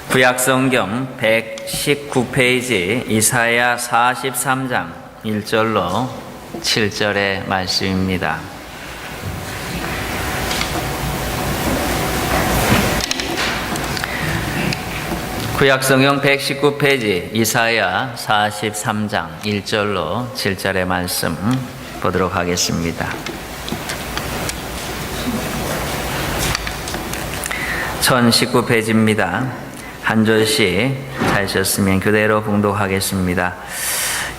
구약성경 119페이지 이사야 43장 1절로 7절의 말씀입니다. 구약성경 119페이지 이사야 43장 1절로 7절의 말씀 보도록 하겠습니다. 1019페이지입니다. 한 절씩 찾으셨으면 그대로 봉독하겠습니다.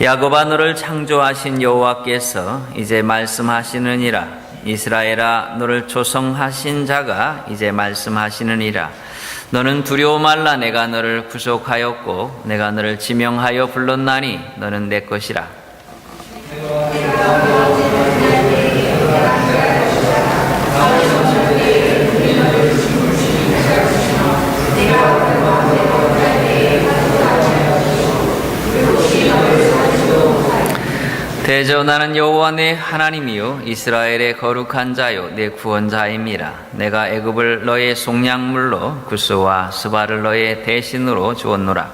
야곱아, 너를 창조하신 여호와께서 이제 말씀하시느니라. 이스라엘아, 너를 조성하신 자가 이제 말씀하시느니라. 너는 두려워 말라. 내가 너를 구속하였고 내가 너를 지명하여 불렀나니 너는 내 것이라. 대저 나는 여호와 내 하나님이요 이스라엘의 거룩한 자요 내 구원자임이라. 내가 애굽을 너의 속량물로 구스와 스바를 너의 대신으로 주었노라.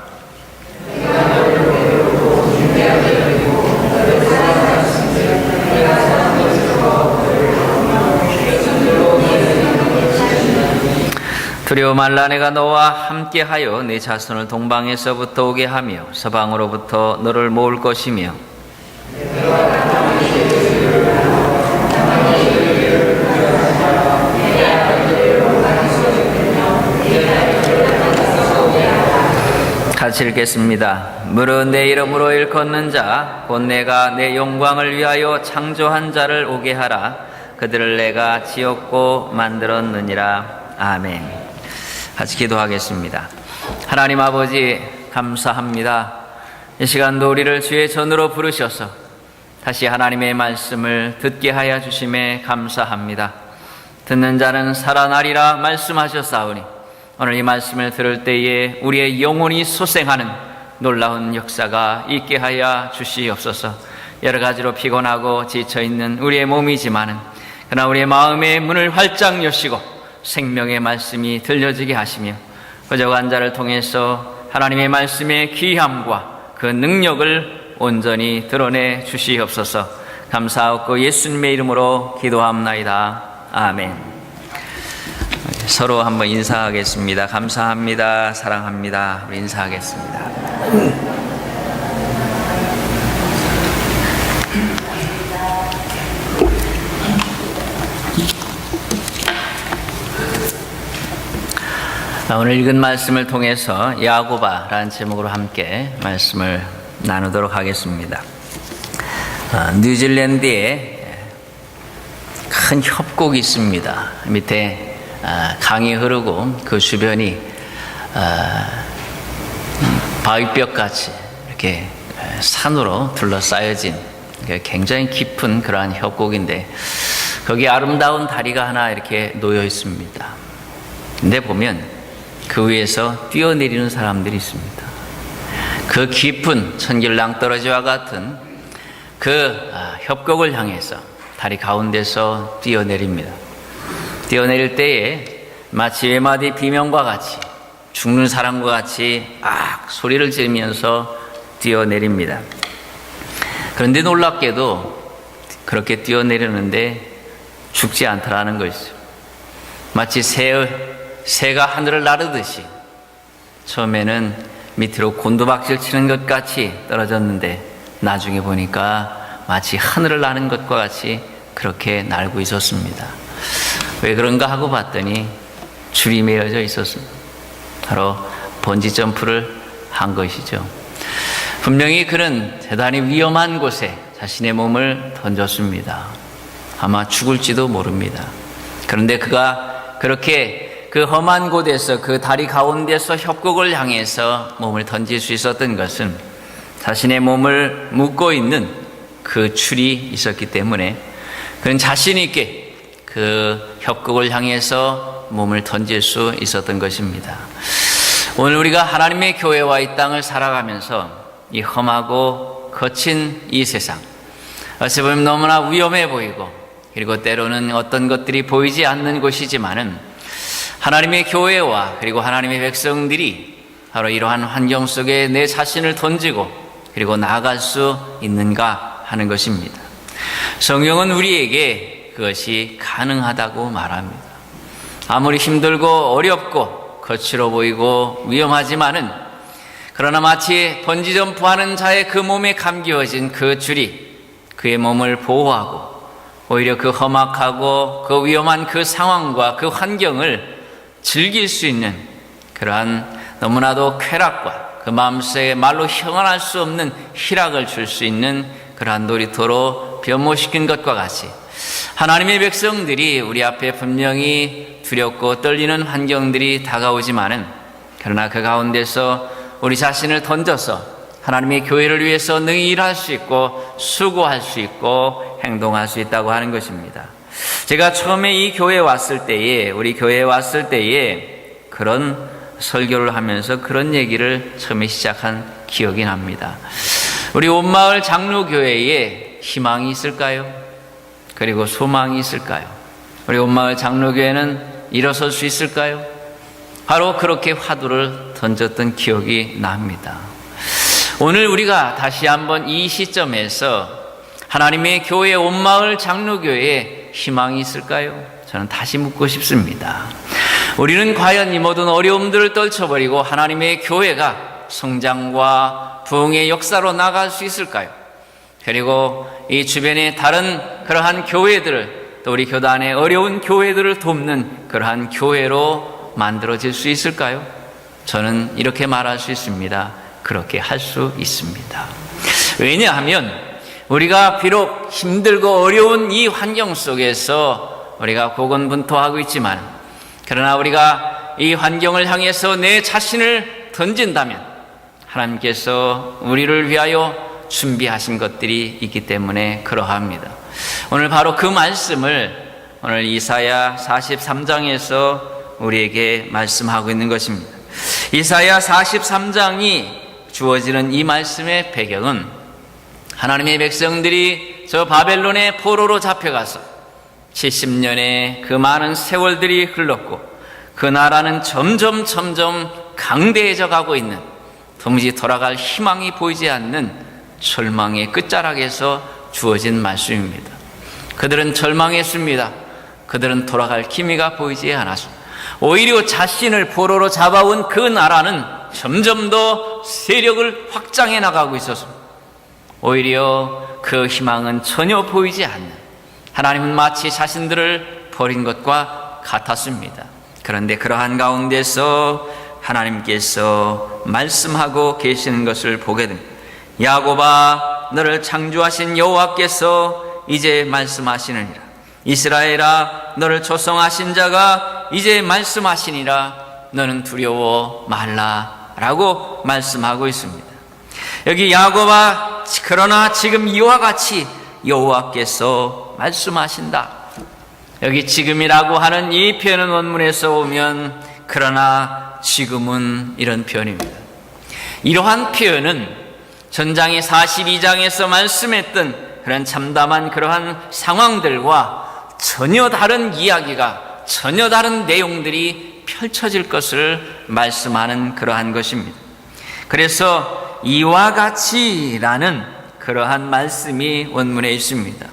두려워 말라. 내가 너와 함께하여 네 자손을 동방에서부터 오게 하며 서방으로부터 너를 모을 것이며 같이 읽겠습니다. 무릇 내 이름으로 일컫는 자 곧 내가 내 영광을 위하여 창조한 자를 오게 하라. 그들을 내가 지었고 만들었느니라. 아멘. 같이 기도하겠습니다. 하나님 아버지, 감사합니다. 이 시간도 우리를 주의 전으로 부르셔서 다시 하나님의 말씀을 듣게 하여 주심에 감사합니다. 듣는 자는 살아나리라 말씀하셨사오니 오늘 이 말씀을 들을 때에 우리의 영혼이 소생하는 놀라운 역사가 있게 하여 주시옵소서. 여러 가지로 피곤하고 지쳐있는 우리의 몸이지만은 그러나 우리의 마음의 문을 활짝 여시고 생명의 말씀이 들려지게 하시며 부족한 자를 통해서 하나님의 말씀의 귀함과 그 능력을 온전히 드러내 주시옵소서. 감사하고 예수님의 이름으로 기도합나이다. 아멘. 서로 한번 인사하겠습니다. 감사합니다. 사랑합니다. 우리 인사하겠습니다. 오늘 읽은 말씀을 통해서 야곱아라는 제목으로 함께 말씀을 나누도록 하겠습니다. 뉴질랜드에 큰 협곡이 있습니다. 밑에 강이 흐르고 그 주변이 바위벽같이 이렇게 산으로 둘러싸여진 굉장히 깊은 그러한 협곡인데 거기 아름다운 다리가 하나 이렇게 놓여 있습니다. 근데 보면 그 위에서 뛰어내리는 사람들이 있습니다. 그 깊은 천길낭떠러지와 같은 그 협곡을 향해서 다리 가운데서 뛰어내립니다. 뛰어내릴 때에 마치 외마디 비명과 같이 죽는 사람과 같이 소리를 지르면서 뛰어내립니다. 그런데 놀랍게도 그렇게 뛰어내리는데 죽지 않더라는 것이죠. 마치 새가 하늘을 나르듯이 처음에는 밑으로 곤두박질 치는 것 같이 떨어졌는데 나중에 보니까 마치 하늘을 나는 것과 같이 그렇게 날고 있었습니다. 왜 그런가 하고 봤더니 줄이 매어져 있었습니다. 바로 번지 점프를 한 것이죠. 분명히 그는 대단히 위험한 곳에 자신의 몸을 던졌습니다. 아마 죽을지도 모릅니다. 그런데 그가 그렇게 그 험한 곳에서 그 다리 가운데서 협곡을 향해서 몸을 던질 수 있었던 것은 자신의 몸을 묶고 있는 그 줄이 있었기 때문에 그는 자신 있게 그 협곡을 향해서 몸을 던질 수 있었던 것입니다. 오늘 우리가 하나님의 교회와 이 땅을 살아가면서 이 험하고 거친 이 세상, 어찌 보면 너무나 위험해 보이고 그리고 때로는 어떤 것들이 보이지 않는 곳이지만은 하나님의 교회와 그리고 하나님의 백성들이 바로 이러한 환경 속에 내 자신을 던지고 그리고 나아갈 수 있는가 하는 것입니다. 성경은 우리에게 그것이 가능하다고 말합니다. 아무리 힘들고 어렵고 거칠어 보이고 위험하지만은 그러나 마치 번지점프하는 자의 그 몸에 감기어진 그 줄이 그의 몸을 보호하고 오히려 그 험악하고 그 위험한 그 상황과 그 환경을 즐길 수 있는 그러한 너무나도 쾌락과 그 마음속에 말로 형언할 수 없는 희락을 줄 수 있는 그러한 놀이터로 변모시킨 것과 같이 하나님의 백성들이 우리 앞에 분명히 두렵고 떨리는 환경들이 다가오지만은 그러나 그 가운데서 우리 자신을 던져서 하나님의 교회를 위해서 능히 일할 수 있고 수고할 수 있고 행동할 수 있다고 하는 것입니다. 제가 처음에 이 교회에 왔을 때에 우리 교회에 왔을 때에 그런 설교를 하면서 그런 얘기를 처음에 시작한 기억이 납니다. 우리 온마을 장로교회에 희망이 있을까요? 그리고 소망이 있을까요? 우리 온마을 장로교회는 일어설 수 있을까요? 바로 그렇게 화두를 던졌던 기억이 납니다. 오늘 우리가 다시 한번 이 시점에서 하나님의 교회 온마을 장로교회에 희망이 있을까요? 저는 다시 묻고 싶습니다. 우리는 과연 이 모든 어려움들을 떨쳐버리고 하나님의 교회가 성장과 부흥의 역사로 나갈 수 있을까요? 그리고 이 주변의 다른 그러한 교회들을 또 우리 교단의 어려운 교회들을 돕는 그러한 교회로 만들어질 수 있을까요? 저는 이렇게 말할 수 있습니다. 그렇게 할 수 있습니다. 왜냐하면 우리가 비록 힘들고 어려운 이 환경 속에서 우리가 고군분투하고 있지만 그러나 우리가 이 환경을 향해서 내 자신을 던진다면 하나님께서 우리를 위하여 준비하신 것들이 있기 때문에 그러합니다. 오늘 바로 그 말씀을 오늘 이사야 43장에서 우리에게 말씀하고 있는 것입니다. 이사야 43장이 주어지는 이 말씀의 배경은 하나님의 백성들이 저 바벨론의 포로로 잡혀가서 70년의 그 많은 세월들이 흘렀고 그 나라는 점점 강대해져 가고 있는 도무지 돌아갈 희망이 보이지 않는 절망의 끝자락에서 주어진 말씀입니다. 그들은 절망했습니다. 그들은 돌아갈 기미가 보이지 않았습니다. 오히려 자신을 포로로 잡아온 그 나라는 점점 더 세력을 확장해 나가고 있었습니다. 오히려 그 희망은 전혀 보이지 않는, 하나님은 마치 자신들을 버린 것과 같았습니다. 그런데 그러한 가운데서 하나님께서 말씀하고 계시는 것을 보게 됩니다. 야곱아, 너를 창조하신 여호와께서 이제 말씀하시느니라. 이스라엘아, 너를 조성하신 자가 이제 말씀하시니라. 너는 두려워 말라 라고 말씀하고 있습니다. 여기 야곱아, 그러나 지금 이와 같이 여호와께서 말씀하신다. 여기 지금이라고 하는 이 표현은 원문에서 오면 그러나 지금은 이런 표현입니다. 이러한 표현은 전장의 42장에서 말씀했던 그런 참담한 그러한 상황들과 전혀 다른 이야기가, 전혀 다른 내용들이 펼쳐질 것을 말씀하는 그러한 것입니다. 그래서 이와 같이라는 그러한 말씀이 원문에 있습니다.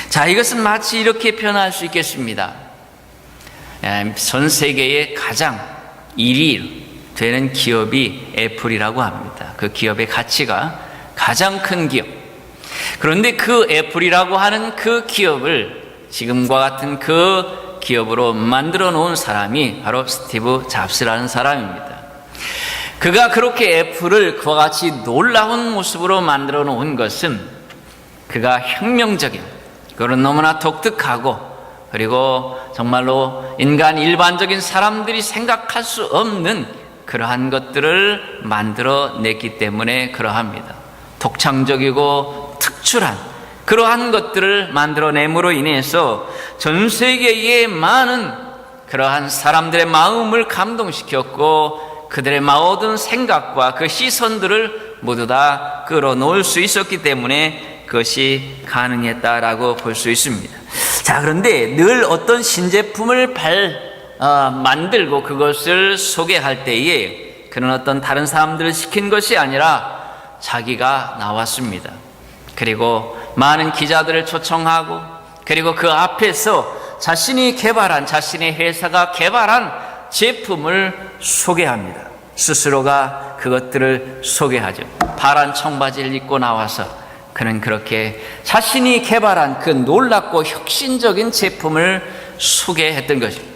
자, 이것은 마치 이렇게 표현할 수 있겠습니다. 전 세계의 가장 1위 되는 기업이 애플이라고 합니다. 그 기업의 가치가 가장 큰 기업. 그런데 그 애플이라고 하는 그 기업을 지금과 같은 그 기업으로 만들어 놓은 사람이 바로 스티브 잡스라는 사람입니다. 그가 그렇게 애플을 그와 같이 놀라운 모습으로 만들어 놓은 것은 그가 혁명적인, 그런 너무나 독특하고 그리고 정말로 인간 일반적인 사람들이 생각할 수 없는 그러한 것들을 만들어 냈기 때문에 그러합니다. 독창적이고 특출한 그러한 것들을 만들어냄으로 인해서 전 세계의 많은 그러한 사람들의 마음을 감동시켰고 그들의 모든 생각과 그 시선들을 모두 다 끌어놓을 수 있었기 때문에 그것이 가능했다라고 볼 수 있습니다. 자, 그런데 늘 어떤 신제품을 만들고 그것을 소개할 때에 그는 어떤 다른 사람들을 시킨 것이 아니라 자기가 나왔습니다. 그리고 많은 기자들을 초청하고, 그리고 그 앞에서 자신이 개발한, 자신의 회사가 개발한 제품을 소개합니다. 스스로가 그것들을 소개하죠. 파란 청바지를 입고 나와서 그는 그렇게 자신이 개발한 그 놀랍고 혁신적인 제품을 소개했던 것입니다.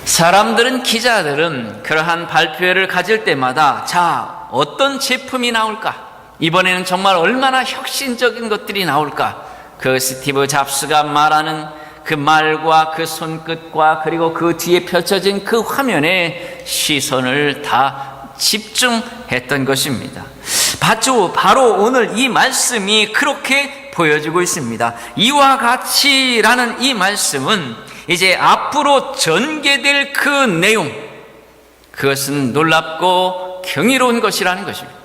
사람들은, 기자들은 그러한 발표회를 가질 때마다 자, 어떤 제품이 나올까? 이번에는 정말 얼마나 혁신적인 것들이 나올까? 그 스티브 잡스가 말하는 그 말과 그 손끝과 그리고 그 뒤에 펼쳐진 그 화면에 시선을 다 집중했던 것입니다. 바로 오늘 이 말씀이 그렇게 보여지고 있습니다. 이와 같이라는 이 말씀은 이제 앞으로 전개될 그 내용, 그것은 놀랍고 경이로운 것이라는 것입니다.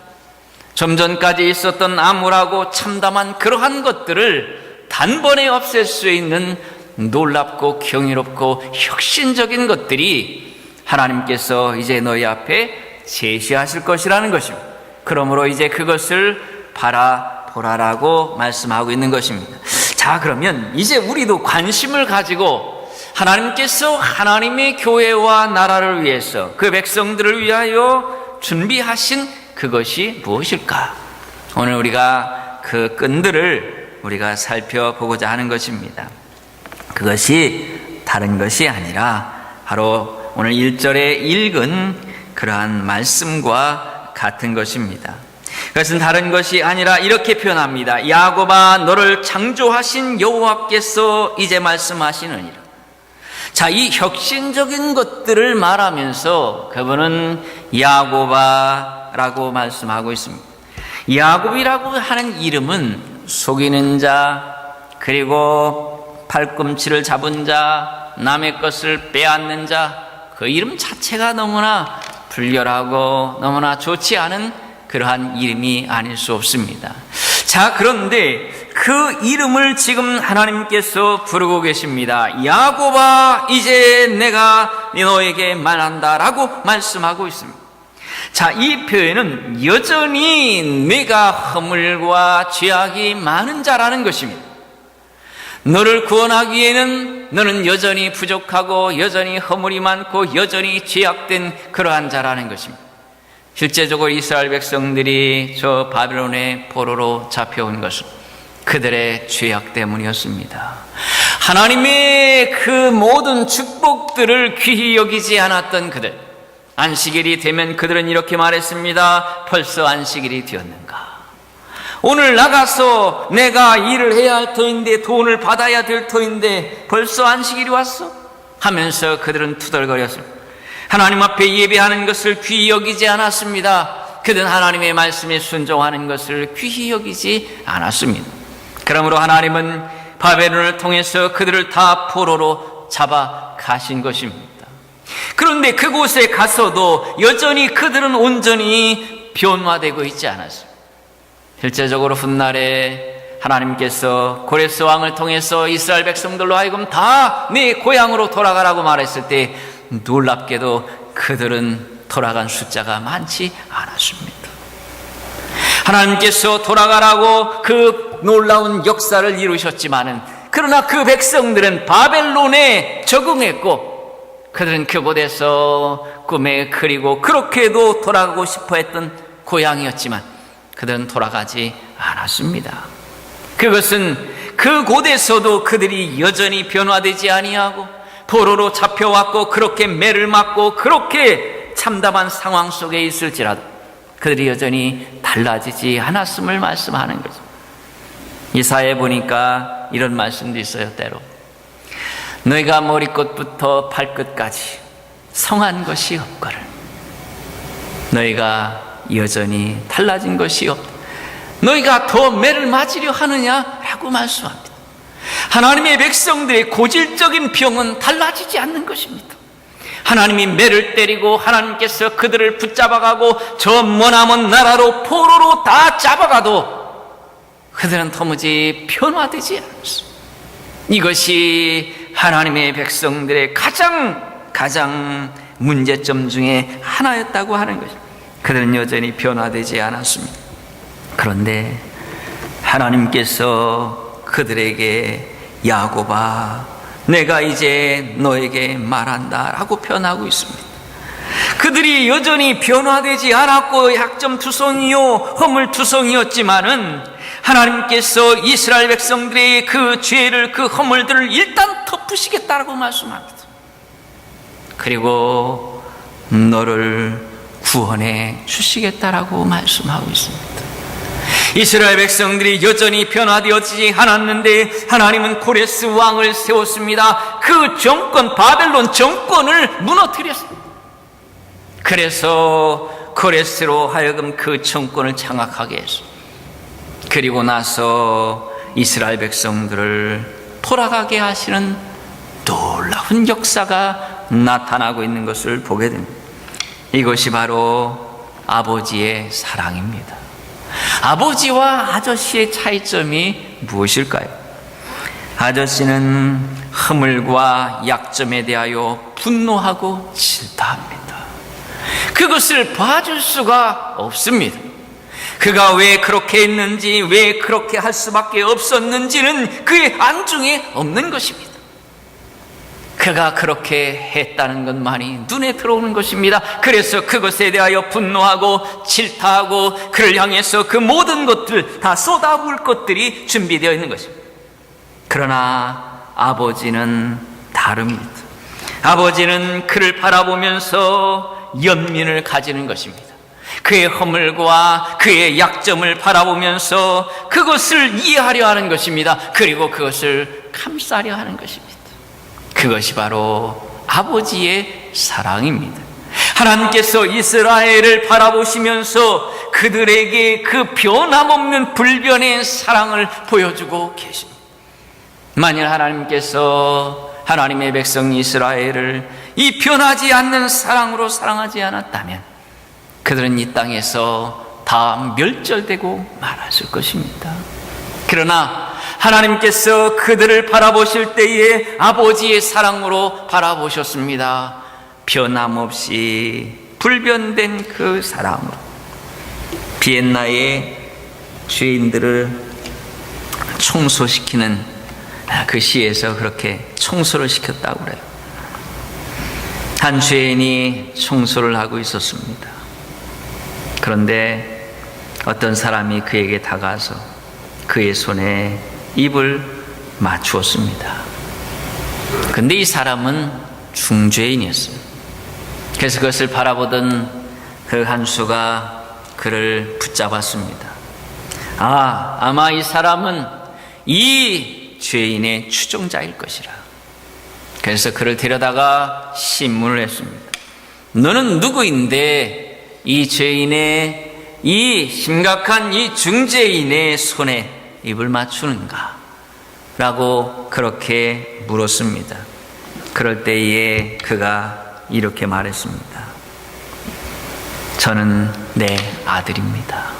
좀 전까지 있었던 암울하고 참담한 그러한 것들을 단번에 없앨 수 있는 놀랍고 경이롭고 혁신적인 것들이 하나님께서 이제 너희 앞에 제시하실 것이라는 것입니다. 그러므로 이제 그것을 바라보라라고 말씀하고 있는 것입니다. 자, 그러면 이제 우리도 관심을 가지고 하나님께서 하나님의 교회와 나라를 위해서 그 백성들을 위하여 준비하신 그것이 무엇일까? 오늘 우리가 그 끈들을 우리가 살펴보고자 하는 것입니다. 그것이 다른 것이 아니라 바로 오늘 1절에 읽은 그러한 말씀과 같은 것입니다. 그것은 다른 것이 아니라 이렇게 표현합니다. 야곱아, 너를 창조하신 여호와께서 이제 말씀하시느니라. 자, 이 혁신적인 것들을 말하면서 그분은 야곱아라고 말씀하고 있습니다. 야곱이라고 하는 이름은 속이는 자, 그리고 팔꿈치를 잡은 자, 남의 것을 빼앗는 자, 그 이름 자체가 너무나 불결하고 너무나 좋지 않은 그러한 이름이 아닐 수 없습니다. 자, 그런데 그 이름을 지금 하나님께서 부르고 계십니다. 야곱아, 이제 내가 너에게 말한다라고 말씀하고 있습니다. 자, 이 표현은 여전히 내가 허물과 죄악이 많은 자라는 것입니다. 너를 구원하기에는 너는 여전히 부족하고 여전히 허물이 많고 여전히 죄악된 그러한 자라는 것입니다. 실제적으로 이스라엘 백성들이 저 바벨론의 포로로 잡혀온 것은 그들의 죄악 때문이었습니다. 하나님의 그 모든 축복들을 귀히 여기지 않았던 그들, 안식일이 되면 그들은 이렇게 말했습니다. 벌써 안식일이 되었는가? 오늘 나가서 내가 일을 해야 할 터인데, 돈을 받아야 될 터인데 벌써 안식일이 왔어? 하면서 그들은 투덜거렸습니다. 하나님 앞에 예배하는 것을 귀히 여기지 않았습니다. 그들은 하나님의 말씀에 순종하는 것을 귀히 여기지 않았습니다. 그러므로 하나님은 바벨론을 통해서 그들을 다 포로로 잡아 가신 것입니다. 그런데 그곳에 가서도 여전히 그들은 온전히 변화되고 있지 않았습니다. 실제적으로 훗날에 하나님께서 고레스 왕을 통해서 이스라엘 백성들로 하여금 다 내 고향으로 돌아가라고 말했을 때 놀랍게도 그들은 돌아간 숫자가 많지 않았습니다. 하나님께서 돌아가라고 그 놀라운 역사를 이루셨지만은, 그러나 그 백성들은 바벨론에 적응했고 그들은 그곳에서 꿈에 그리고 그렇게도 돌아가고 싶어 했던 고향이었지만 그들은 돌아가지 않았습니다. 그것은 그곳에서도 그들이 여전히 변화되지 아니하고 포로로 잡혀왔고 그렇게 매를 맞고 그렇게 참담한 상황 속에 있을지라도 그들이 여전히 달라지지 않았음을 말씀하는 거죠. 이사야에 보니까 이런 말씀도 있어요. 때로 너희가 머리끝부터 발끝까지 성한 것이 없거늘 너희가 여전히 달라진 것이 없다. 너희가 더 매를 맞으려 하느냐라고 말씀합니다. 하나님의 백성들의 고질적인 병은 달라지지 않는 것입니다. 하나님이 매를 때리고 하나님께서 그들을 붙잡아가고 저 머나먼 나라로 포로로 다 잡아가도 그들은 도무지 변화되지 않습니다. 이것이 하나님의 백성들의 가장 문제점 중에 하나였다고 하는 것입니다. 그들은 여전히 변화되지 않았습니다. 그런데 하나님께서 그들에게 야곱아, 내가 이제 너에게 말한다 라고 표현하고 있습니다. 그들이 여전히 변화되지 않았고 약점투성이요 허물투성이었지만은 하나님께서 이스라엘 백성들의 그 죄를, 그 허물들을 일단 덮으시겠다라고 말씀합니다. 그리고 너를 구원해 주시겠다라고 말씀하고 있습니다. 이스라엘 백성들이 여전히 변화되어지지 않았는데 하나님은 고레스 왕을 세웠습니다. 그 정권, 바벨론 정권을 무너뜨렸습니다. 그래서 고레스로 하여금 그 정권을 장악하게 했습니다. 그리고 나서 이스라엘 백성들을 돌아가게 하시는 놀라운 역사가 나타나고 있는 것을 보게 됩니다. 이것이 바로 아버지의 사랑입니다. 아버지와 아저씨의 차이점이 무엇일까요? 아저씨는 허물과 약점에 대하여 분노하고 질타합니다. 그것을 봐줄 수가 없습니다. 그가 왜 그렇게 했는지, 왜 그렇게 할 수밖에 없었는지는 그의 안중에 없는 것입니다. 그가 그렇게 했다는 것만이 눈에 들어오는 것입니다. 그래서 그것에 대하여 분노하고 질타하고 그를 향해서 그 모든 것들 다 쏟아부을 것들이 준비되어 있는 것입니다. 그러나 아버지는 다릅니다. 아버지는 그를 바라보면서 연민을 가지는 것입니다. 그의 허물과 그의 약점을 바라보면서 그것을 이해하려 하는 것입니다. 그리고 그것을 감싸려 하는 것입니다. 그것이 바로 아버지의 사랑입니다. 하나님께서 이스라엘을 바라보시면서 그들에게 그 변함없는 불변의 사랑을 보여주고 계십니다. 만일 하나님께서 하나님의 백성 이스라엘을 이 변하지 않는 사랑으로 사랑하지 않았다면 그들은 이 땅에서 다 멸절되고 말았을 것입니다. 그러나 하나님께서 그들을 바라보실 때에 아버지의 사랑으로 바라보셨습니다. 변함없이 불변된 그 사랑으로 비엔나의 죄인들을 청소시키는 그 시에서 그렇게 청소를 시켰다고 그래요. 한 죄인이 청소를 하고 있었습니다. 그런데 어떤 사람이 그에게 다가서 그의 손에 입을 맞추었습니다. 근데 이 사람은 중죄인이었어요. 그래서 그것을 바라보던 그 한수가 그를 붙잡았습니다. 아마 이 사람은 이 죄인의 추종자일 것이라. 그래서 그를 데려다가 신문을 했습니다. 너는 누구인데 이 죄인의, 이 심각한 이 중죄인의 손에 입을 맞추는가? 라고 그렇게 물었습니다. 그럴 때에 그가 이렇게 말했습니다. 저는 내 아들입니다.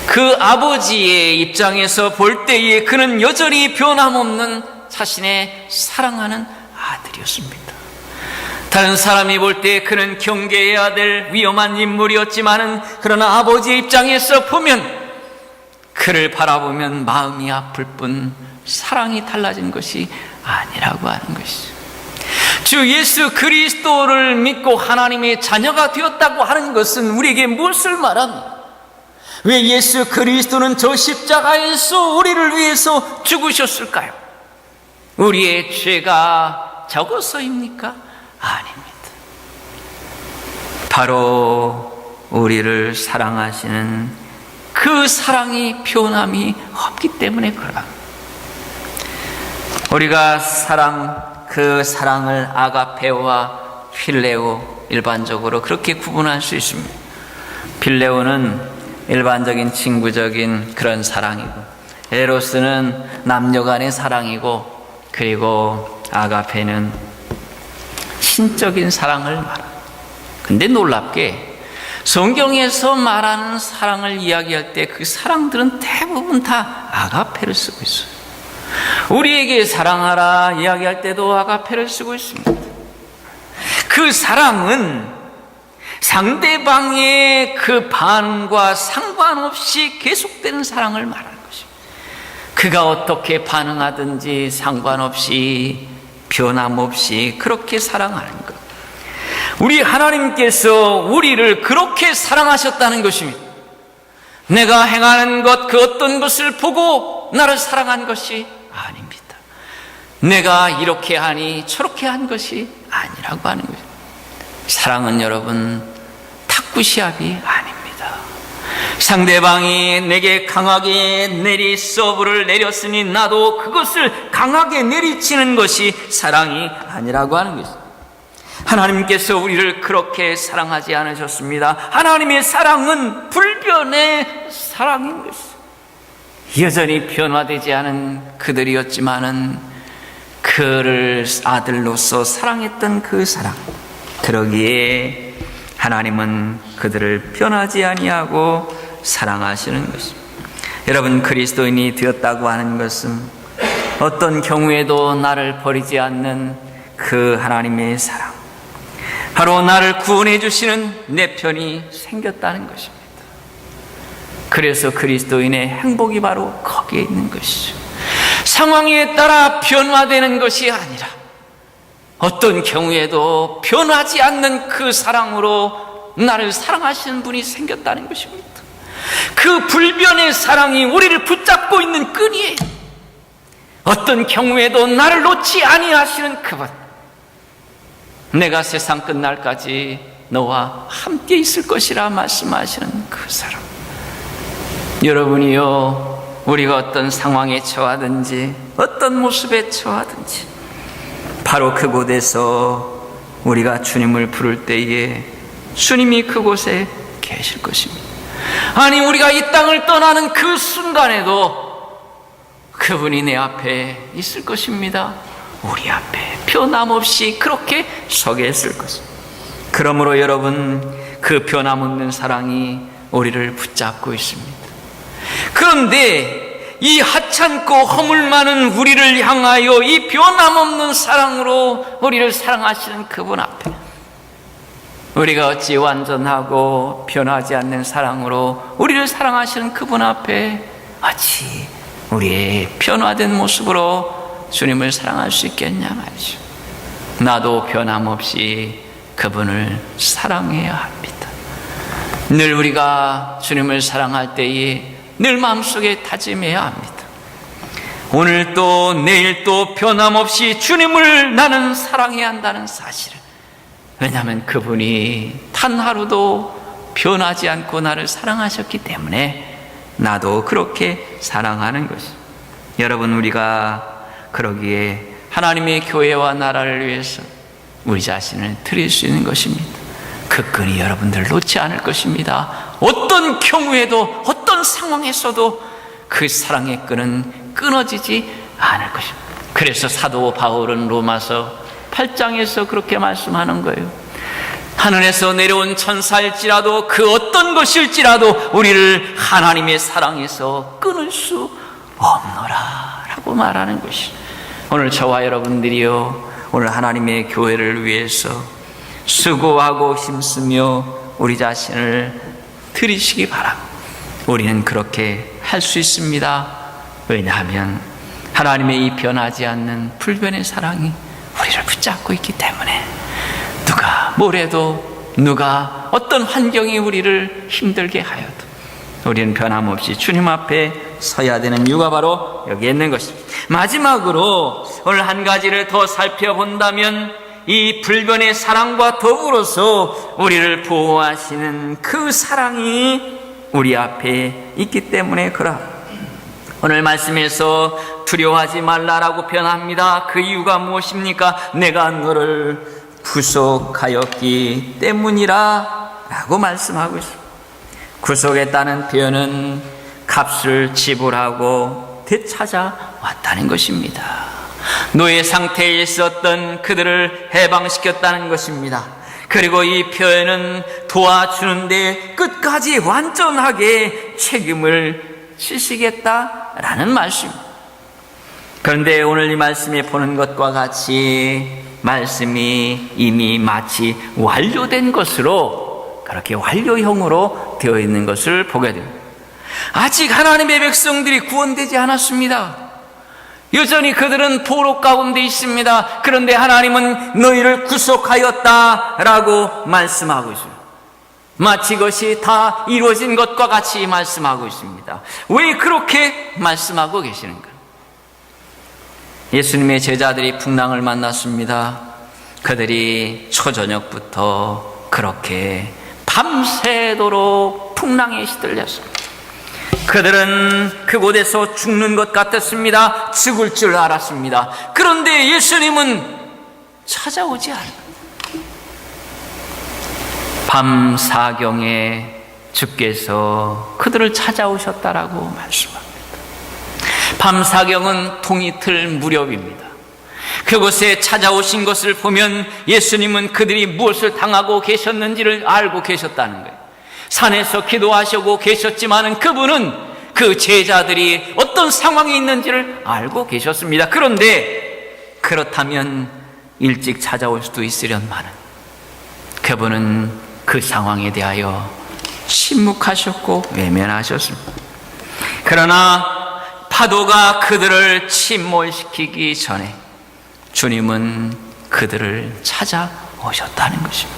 그 아버지의 입장에서 볼 때에 그는 여전히 변함없는 자신의 사랑하는 아들이었습니다. 다른 사람이 볼 때 그는 경계해야 될 위험한 인물이었지만은 그러나 아버지의 입장에서 보면 그를 바라보면 마음이 아플 뿐 사랑이 달라진 것이 아니라고 하는 것이죠. 주 예수 그리스도를 믿고 하나님의 자녀가 되었다고 하는 것은 우리에게 무엇을 말합니까? 왜 예수 그리스도는 저 십자가에서 우리를 위해서 죽으셨을까요? 우리의 죄가 적어서입니까? 아닙니다. 바로 우리를 사랑하시는 그 사랑이 변함이 없기 때문에 그러다. 우리가 그 사랑을 아가페오와 필레오 일반적으로 그렇게 구분할 수 있습니다. 필레오는 일반적인 친구적인 그런 사랑이고, 에로스는 남녀 간의 사랑이고, 그리고 아가페는 신적인 사랑을 말합니다. 근데 놀랍게 성경에서 말하는 사랑을 이야기할 때 그 사랑들은 대부분 다 아가페를 쓰고 있어요. 우리에게 사랑하라 이야기할 때도 아가페를 쓰고 있습니다. 그 사랑은 상대방의 그 반응과 상관없이 계속되는 사랑을 말하는 것입니다. 그가 어떻게 반응하든지 상관없이 변함없이 그렇게 사랑하는 것. 우리 하나님께서 우리를 그렇게 사랑하셨다는 것입니다. 내가 행하는 것, 그 어떤 것을 보고 나를 사랑한 것이 아닙니다. 내가 이렇게 하니 저렇게 한 것이 아니라고 하는 것입니다. 사랑은 여러분 탁구시합이 아닙니다. 상대방이 내게 강하게 서브를 내렸으니 나도 그것을 강하게 내리치는 것이 사랑이 아니라고 하는 것입니다. 하나님께서 우리를 그렇게 사랑하지 않으셨습니다. 하나님의 사랑은 불변의 사랑인 것입니다. 여전히 변화되지 않은 그들이었지만은 그를 아들로서 사랑했던 그 사랑, 그러기에 하나님은 그들을 변하지 아니하고 사랑하시는 것입니다. 여러분, 그리스도인이 되었다고 하는 것은 어떤 경우에도 나를 버리지 않는 그 하나님의 사랑, 바로 나를 구원해 주시는 내 편이 생겼다는 것입니다. 그래서 그리스도인의 행복이 바로 거기에 있는 것이죠. 상황에 따라 변화되는 것이 아니라 어떤 경우에도 변하지 않는 그 사랑으로 나를 사랑하시는 분이 생겼다는 것입니다. 그 불변의 사랑이 우리를 붙잡고 있는 끈이에요. 어떤 경우에도 나를 놓지 아니하시는 그분, 내가 세상 끝날까지 너와 함께 있을 것이라 말씀하시는 그 사람. 여러분이요, 우리가 어떤 상황에 처하든지 어떤 모습에 처하든지 바로 그곳에서 우리가 주님을 부를 때에 주님이 그곳에 계실 것입니다. 아니, 우리가 이 땅을 떠나는 그 순간에도 그분이 내 앞에 있을 것입니다. 우리 앞에 변함없이 그렇게 서 계실 것입니다. 그러므로 여러분, 그 변함없는 사랑이 우리를 붙잡고 있습니다. 그런데 이 하찮고 허물 많은 우리를 향하여 이 변함없는 사랑으로 우리를 사랑하시는 그분 앞에 우리가 어찌 완전하고 변하지 않는 사랑으로 우리를 사랑하시는 그분 앞에 어찌 우리의 변화된 모습으로 주님을 사랑할 수 있겠냐 말이죠. 나도 변함없이 그분을 사랑해야 합니다. 늘 우리가 주님을 사랑할 때에 늘 마음속에 다짐해야 합니다. 오늘 또 내일 또 변함없이 주님을 나는 사랑해야 한다는 사실을. 왜냐하면 그분이 단 하루도 변하지 않고 나를 사랑하셨기 때문에 나도 그렇게 사랑하는 것입니다. 여러분, 우리가 그러기에 하나님의 교회와 나라를 위해서 우리 자신을 드릴 수 있는 것입니다. 그 끈이 여러분들 놓지 않을 것입니다. 어떤 경우에도 어떤 상황에서도 그 사랑의 끈은 끊어지지 않을 것입니다. 그래서 사도 바울은 로마서 8장에서 그렇게 말씀하는 거예요. 하늘에서 내려온 천사일지라도 그 어떤 것일지라도 우리를 하나님의 사랑에서 끊을 수 없노라 라고 말하는 것이. 오늘 저와 여러분들이요, 오늘 하나님의 교회를 위해서 수고하고 힘쓰며 우리 자신을 드리시기 바랍니다. 우리는 그렇게 할 수 있습니다. 왜냐하면 하나님의 이 변하지 않는 불변의 사랑이 우리를 붙잡고 있기 때문에 누가 뭐래도, 누가 어떤 환경이 우리를 힘들게 하여도 우리는 변함없이 주님 앞에 서야 되는 이유가 바로 여기에 있는 것입니다. 마지막으로 오늘 한 가지를 더 살펴본다면 이 불변의 사랑과 더불어서 우리를 보호하시는 그 사랑이 우리 앞에 있기 때문에 그러합니다. 오늘 말씀에서 두려워하지 말라라고 표현합니다. 그 이유가 무엇입니까? 내가 너를 구속하였기 때문이라 라고 말씀하고 있습니다. 구속했다는 표현은 값을 지불하고 되찾아왔다는 것입니다. 노예 상태에 있었던 그들을 해방시켰다는 것입니다. 그리고 이 표현은 도와주는데 끝까지 완전하게 책임을 지시겠다라는 말씀입니다. 그런데 오늘 이 말씀에 보는 것과 같이 말씀이 이미 마치 완료된 것으로, 그렇게 완료형으로 되어 있는 것을 보게 됩니다. 아직 하나님의 백성들이 구원되지 않았습니다. 여전히 그들은 포로 가운데 있습니다. 그런데 하나님은 너희를 구속하였다라고 말씀하고 있습니다. 마치 그것이 다 이루어진 것과 같이 말씀하고 있습니다. 왜 그렇게 말씀하고 계시는가? 예수님의 제자들이 풍랑을 만났습니다. 그들이 초저녁부터 그렇게 밤새도록 풍랑에 시들렸습니다. 그들은 그곳에서 죽는 것 같았습니다. 죽을 줄 알았습니다. 그런데 예수님은 찾아오지 않아요. 밤 사경에 주께서 그들을 찾아오셨다라고 말씀합니다. 밤 사경은 동이틀 무렵입니다. 그곳에 찾아오신 것을 보면 예수님은 그들이 무엇을 당하고 계셨는지를 알고 계셨다는 거예요. 산에서 기도하시고 계셨지만은 그분은 그 제자들이 어떤 상황이 있는지를 알고 계셨습니다. 그런데 그렇다면 일찍 찾아올 수도 있으련만은 그분은 그 상황에 대하여 침묵하셨고 외면하셨습니다. 그러나 파도가 그들을 침몰시키기 전에 주님은 그들을 찾아오셨다는 것입니다.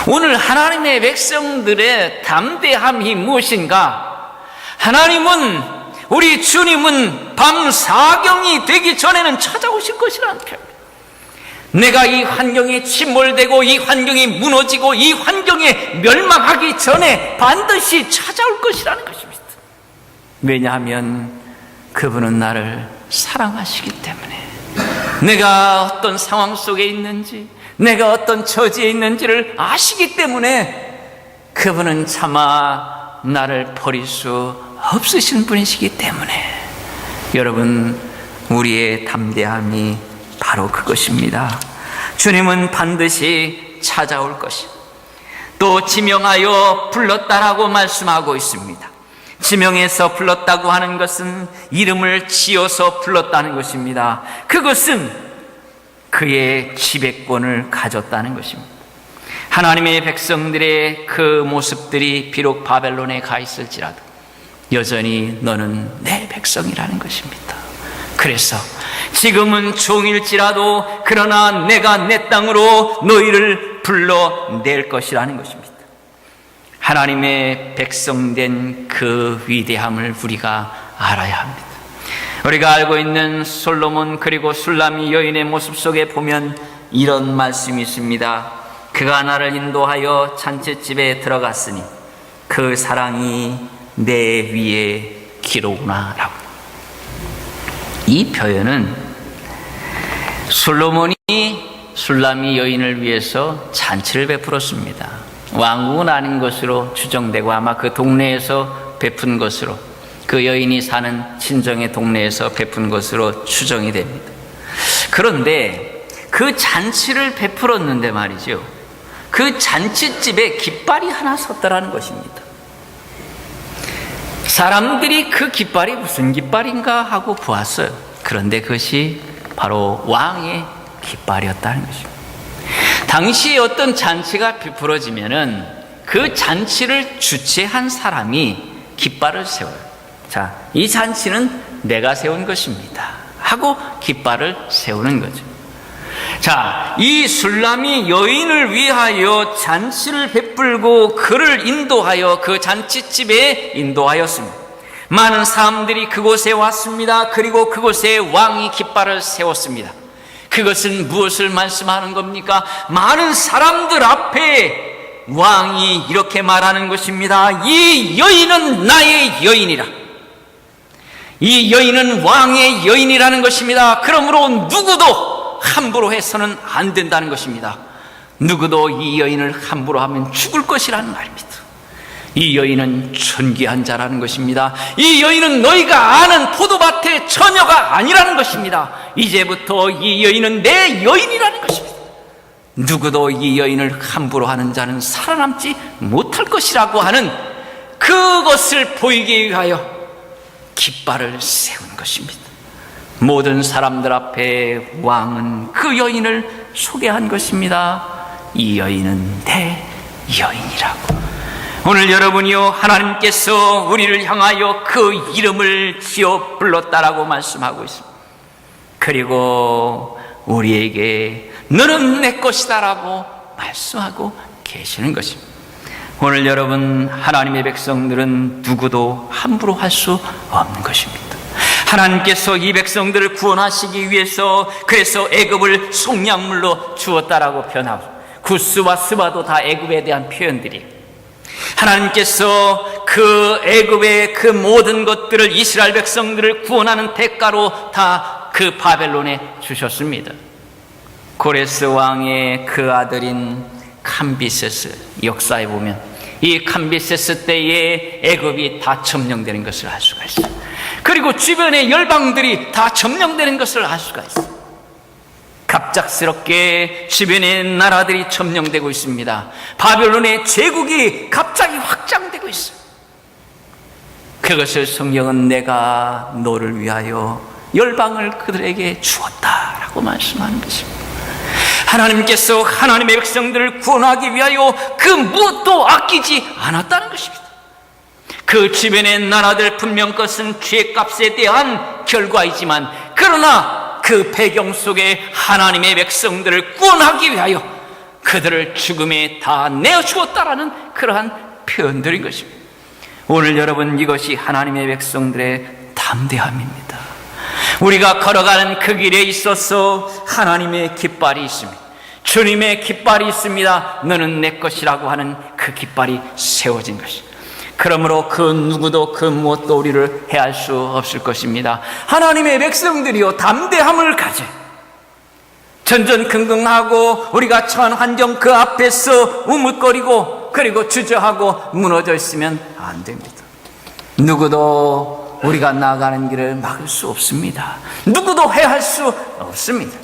오늘 하나님의 백성들의 담대함이 무엇인가? 하나님은, 우리 주님은 밤 사경이 되기 전에는 찾아오실 것이라는 표현입니다. 내가 이 환경에 침몰되고 이 환경이 무너지고 이 환경에 멸망하기 전에 반드시 찾아올 것이라는 것입니다. 왜냐하면 그분은 나를 사랑하시기 때문에, 내가 어떤 상황 속에 있는지, 내가 어떤 처지에 있는지를 아시기 때문에 그분은 차마 나를 버릴 수 없으신 분이시기 때문에, 여러분, 우리의 담대함이 바로 그것입니다. 주님은 반드시 찾아올 것이, 또 지명하여 불렀다라고 말씀하고 있습니다. 지명해서 불렀다고 하는 것은 이름을 지어서 불렀다는 것입니다. 그것은 그의 지배권을 가졌다는 것입니다. 하나님의 백성들의 그 모습들이 비록 바벨론에 가 있을지라도 여전히 너는 내 백성이라는 것입니다. 그래서 지금은 종일지라도 그러나 내가 내 땅으로 너희를 불러낼 것이라는 것입니다. 하나님의 백성된 그 위대함을 우리가 알아야 합니다. 우리가 알고 있는 솔로몬 그리고 술람이 여인의 모습 속에 보면 이런 말씀이 있습니다. 그가 나를 인도하여 잔치집에 들어갔으니 그 사랑이 내 위에 기로구나 라고. 이 표현은 솔로몬이 술람이 여인을 위해서 잔치를 베풀었습니다. 왕국은 아닌 것으로 추정되고 아마 그 동네에서 베푼 것으로, 그 여인이 사는 친정의 동네에서 베푼 것으로 추정이 됩니다. 그런데 그 잔치를 베풀었는데 말이죠, 그 잔치집에 깃발이 하나 섰더라는 것입니다. 사람들이 그 깃발이 무슨 깃발인가 하고 보았어요. 그런데 그것이 바로 왕의 깃발이었다는 것입니다. 당시에 어떤 잔치가 베풀어지면은 그 잔치를 주최한 사람이 깃발을 세워요. 자, 이 잔치는 내가 세운 것입니다 하고 깃발을 세우는 거죠. 자, 이 술람이 여인을 위하여 잔치를 베풀고 그를 인도하여 그 잔치집에 인도하였습니다. 많은 사람들이 그곳에 왔습니다. 그리고 그곳에 왕이 깃발을 세웠습니다. 그것은 무엇을 말씀하는 겁니까? 많은 사람들 앞에 왕이 이렇게 말하는 것입니다. 이 여인은 나의 여인이라. 이 여인은 왕의 여인이라는 것입니다. 그러므로 누구도 함부로 해서는 안 된다는 것입니다. 누구도 이 여인을 함부로 하면 죽을 것이라는 말입니다. 이 여인은 존귀한 자라는 것입니다. 이 여인은 너희가 아는 포도밭의 처녀가 아니라는 것입니다. 이제부터 이 여인은 내 여인이라는 것입니다. 누구도 이 여인을 함부로 하는 자는 살아남지 못할 것이라고 하는 그것을 보이기 위하여 깃발을 세운 것입니다. 모든 사람들 앞에 왕은 그 여인을 소개한 것입니다. 이 여인은 내 여인이라고. 오늘 여러분이요, 하나님께서 우리를 향하여 그 이름을 지어 불렀다라고 말씀하고 있습니다. 그리고 우리에게 너는 내 것이다라고 말씀하고 계시는 것입니다. 오늘 여러분, 하나님의 백성들은 누구도 함부로 할 수 없는 것입니다. 하나님께서 이 백성들을 구원하시기 위해서 그래서 애굽을 속량물로 주었다라고 표현하고, 구스와 스바도 다 애굽에 대한 표현들이, 하나님께서 그 애굽의 그 모든 것들을 이스라엘 백성들을 구원하는 대가로 다 그 바벨론에 주셨습니다. 고레스 왕의 그 아들인 캄비세스, 역사에 보면 이 캄비세스 때에 애굽이 다 점령되는 것을 알 수가 있어요. 그리고 주변의 열방들이 다 점령되는 것을 알 수가 있어요. 갑작스럽게 주변의 나라들이 점령되고 있습니다. 바벨론의 제국이 갑자기 확장되고 있어요. 그것을 성경은 내가 너를 위하여 열방을 그들에게 주었다라고 말씀하는 것입니다. 하나님께서 하나님의 백성들을 구원하기 위하여 그 무엇도 아끼지 않았다는 것입니다. 그 주변의 나라들 분명 것은 죄값에 대한 결과이지만, 그러나 그 배경 속에 하나님의 백성들을 구원하기 위하여 그들을 죽음에 다 내어주었다라는 그러한 표현들인 것입니다. 오늘 여러분, 이것이 하나님의 백성들의 담대함입니다. 우리가 걸어가는 그 길에 있어서 하나님의 깃발이 있습니다. 주님의 깃발이 있습니다. 너는 내 것이라고 하는 그 깃발이 세워진 것입니다. 그러므로 그 누구도 그 무엇도 우리를 해할 수 없을 것입니다. 하나님의 백성들이요, 담대함을 가져 전전긍긍하고 우리가 처한 환경 그 앞에서 우뭇거리고 그리고 주저하고 무너져 있으면 안 됩니다. 누구도 우리가 나아가는 길을 막을 수 없습니다. 누구도 해할 수 없습니다.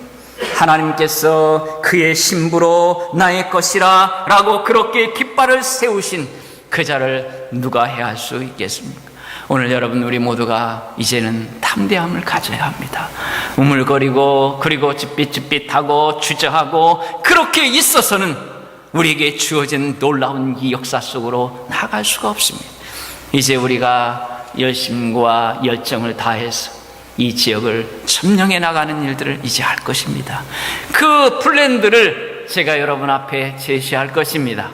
하나님께서 그의 신부로 나의 것이라 라고 그렇게 깃발을 세우신 그 자를 누가 해할 수 있겠습니까? 오늘 여러분, 우리 모두가 이제는 담대함을 가져야 합니다. 우물거리고 그리고 ጭ빗ጭ빗하고 주저하고 그렇게 있어서는 우리에게 주어진 놀라운 이 역사 속으로 나아갈 수가 없습니다. 이제 우리가 열심과 열정을 다해서 이 지역을 점령해 나가는 일들을 이제 할 것입니다. 그 플랜들을 제가 여러분 앞에 제시할 것입니다.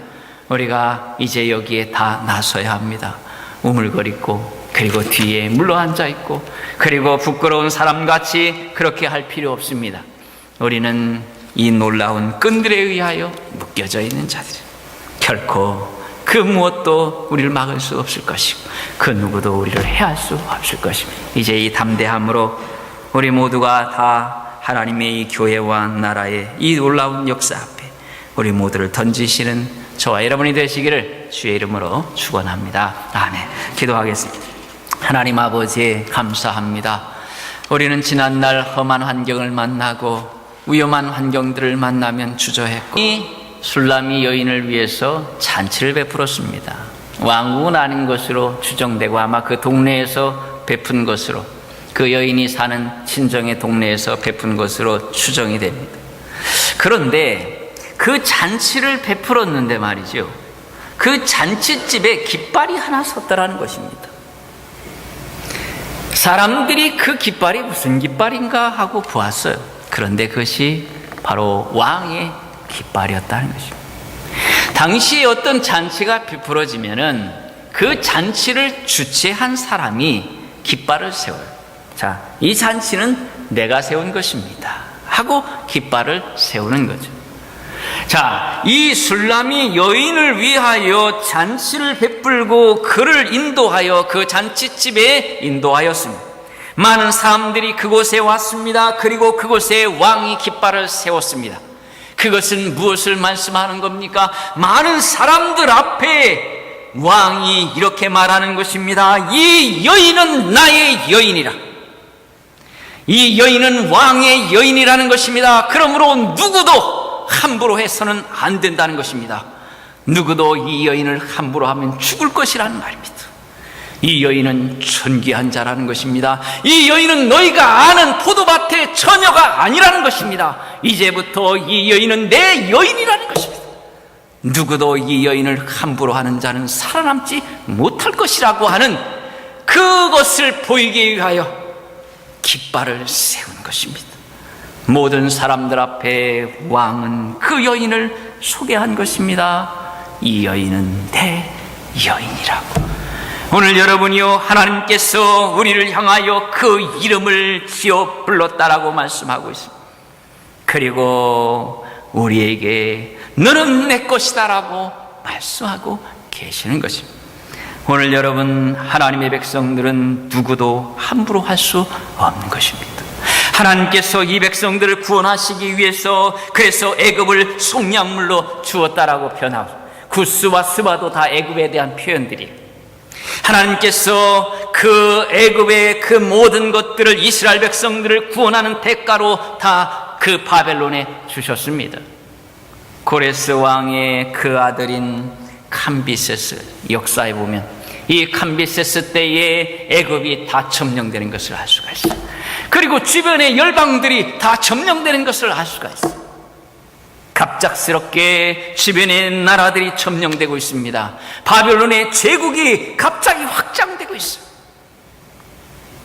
우리가 이제 여기에 다 나서야 합니다. 우물거리고 그리고 뒤에 물러앉아 있고 그리고 부끄러운 사람같이 그렇게 할 필요 없습니다. 우리는 이 놀라운 끈들에 의하여 묶여져 있는 자들, 결코 그 무엇도 우리를 막을 수 없을 것이고 그 누구도 우리를 해할 수 없을 것입니다. 이제 이 담대함으로 우리 모두가 다 하나님의 이 교회와 나라의 이 놀라운 역사 앞에 우리 모두를 던지시는 저와 여러분이 되시기를 주의 이름으로 축원합니다. 아멘. 기도하겠습니다. 하나님 아버지, 감사합니다. 우리는 지난날 험한 환경을 만나고 위험한 환경들을 만나면 주저했고 이 술람이 여인을 위해서 잔치를 베풀었습니다. 왕국은 아닌 것으로 추정되고 아마 그 동네에서 베푼 것으로, 그 여인이 사는 친정의 동네에서 베푼 것으로 추정이 됩니다. 그런데 그 잔치를 베풀었는데 말이죠, 그 잔치집에 깃발이 하나 섰더라는 것입니다. 사람들이 그 깃발이 무슨 깃발인가 하고 보았어요. 그런데 그것이 바로 왕의 깃발이었다는 것입니다. 당시에 어떤 잔치가 베풀어지면은 그 잔치를 주최한 사람이 깃발을 세워요. 자, 이 잔치는 내가 세운 것입니다 하고 깃발을 세우는 거죠. 자, 이 술람이 여인을 위하여 잔치를 베풀고 그를 인도하여 그 잔치집에 인도하였습니다. 많은 사람들이 그곳에 왔습니다. 그리고 그곳에 왕이 깃발을 세웠습니다. 그것은 무엇을 말씀하는 겁니까? 많은 사람들 앞에 왕이 이렇게 말하는 것입니다. 이 여인은 나의 여인이라. 이 여인은 왕의 여인이라는 것입니다. 그러므로 누구도 함부로 해서는 안 된다는 것입니다. 누구도 이 여인을 함부로 하면 죽을 것이라는 말입니다. 이 여인은 존귀한 자라는 것입니다. 이 여인은 너희가 아는 포도밭의 처녀가 아니라는 것입니다. 이제부터 이 여인은 내 여인이라는 것입니다. 누구도 이 여인을 함부로 하는 자는 살아남지 못할 것이라고 하는 그것을 보이기 위하여 깃발을 세운 것입니다. 모든 사람들 앞에 왕은 그 여인을 소개한 것입니다. 이 여인은 내 여인이라고. 오늘 여러분이요, 하나님께서 우리를 향하여 그 이름을 지어 불렀다라고 말씀하고 있습니다. 그리고 우리에게 너는 내 것이다라고 말씀하고 계시는 것입니다. 오늘 여러분, 하나님의 백성들은 누구도 함부로 할 수 없는 것입니다. 하나님께서 이 백성들을 구원하시기 위해서 그래서 애굽을 속량물로 주었다라고 표현하고, 구스와 스바도 다 애굽에 대한 표현들이에요. 하나님께서 그 애굽의 그 모든 것들을 이스라엘 백성들을 구원하는 대가로 다 그 바벨론에 주셨습니다. 고레스 왕의 그 아들인 캄비세스, 역사에 보면 이 캄비세스 때에 애굽이 다 점령되는 것을 알 수가 있어요. 그리고 주변의 열방들이 다 점령되는 것을 알 수가 있어요. 갑작스럽게 주변의 나라들이 점령되고 있습니다. 바벨론의 제국이 갑자기 확장되고 있어요.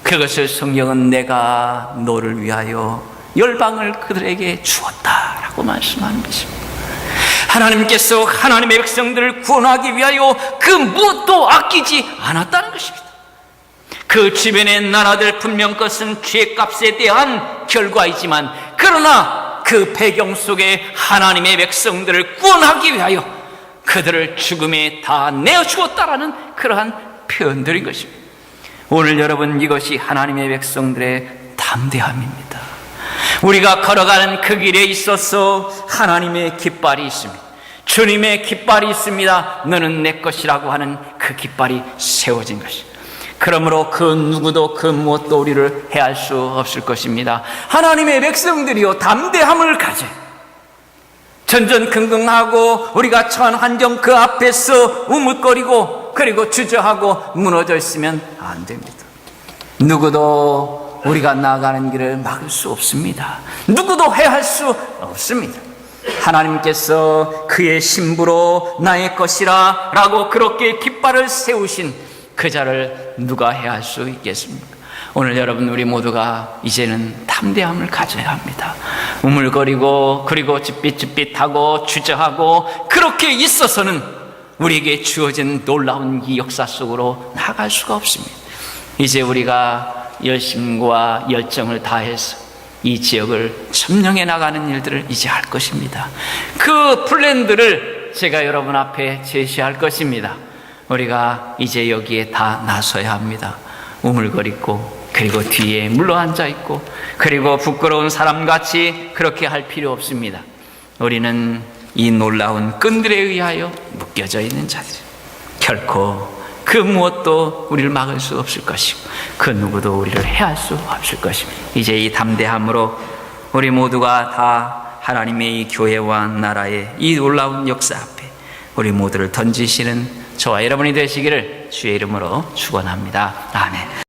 그것을 성경은 내가 너를 위하여 열방을 그들에게 주었다라고 말씀하는 것입니다. 하나님께서 하나님의 백성들을 구원하기 위하여 그 무엇도 아끼지 않았다는 것입니다. 그 주변의 나라들 분명 그것은 죄값에 대한 결과이지만, 그러나 그 배경 속에 하나님의 백성들을 구원하기 위하여 그들을 죽음에 다 내어주었다라는 그러한 표현들인 것입니다. 오늘 여러분, 이것이 하나님의 백성들의 담대함입니다. 우리가 걸어가는 그 길에 있어서 하나님의 깃발이 있습니다. 주님의 깃발이 있습니다. 너는 내 것이라고 하는 그 깃발이 세워진 것입니다. 그러므로 그 누구도 그 무엇도 우리를 해할 수 없을 것입니다. 하나님의 백성들이요, 담대함을 가져 전전긍긍하고 우리가 처한 환경 그 앞에서 우뭇거리고 그리고 주저하고 무너져 있으면 안 됩니다. 누구도 우리가 나아가는 길을 막을 수 없습니다. 누구도 해할 수 없습니다. 하나님께서 그의 신부로 나의 것이라 라고 그렇게 깃발을 세우신 그 자를 누가 해할 수 있겠습니까? 오늘 여러분, 우리 모두가 이제는 담대함을 가져야 합니다. 우물거리고 그리고 ጭ빗ጭ빗하고 주저하고 그렇게 있어서는 우리에게 주어진 놀라운 이 역사 속으로 나갈 수가 없습니다. 이제 우리가 열심과 열정을 다해서 이 지역을 점령해 나가는 일들을 이제 할 것입니다. 그 플랜들을 제가 여러분 앞에 제시할 것입니다. 우리가 이제 여기에 다 나서야 합니다. 우물거리고 그리고 뒤에 물러앉아 있고 그리고 부끄러운 사람같이 그렇게 할 필요 없습니다. 우리는 이 놀라운 끈들에 의하여 묶여져 있는 자들, 결코 그 무엇도 우리를 막을 수 없을 것이고 그 누구도 우리를 해할 수 없을 것입니다. 이제 이 담대함으로 우리 모두가 다 하나님의 이 교회와 나라의 이 놀라운 역사 앞에 우리 모두를 던지시는 저와 여러분이 되시기를 주의 이름으로 축원합니다. 아멘.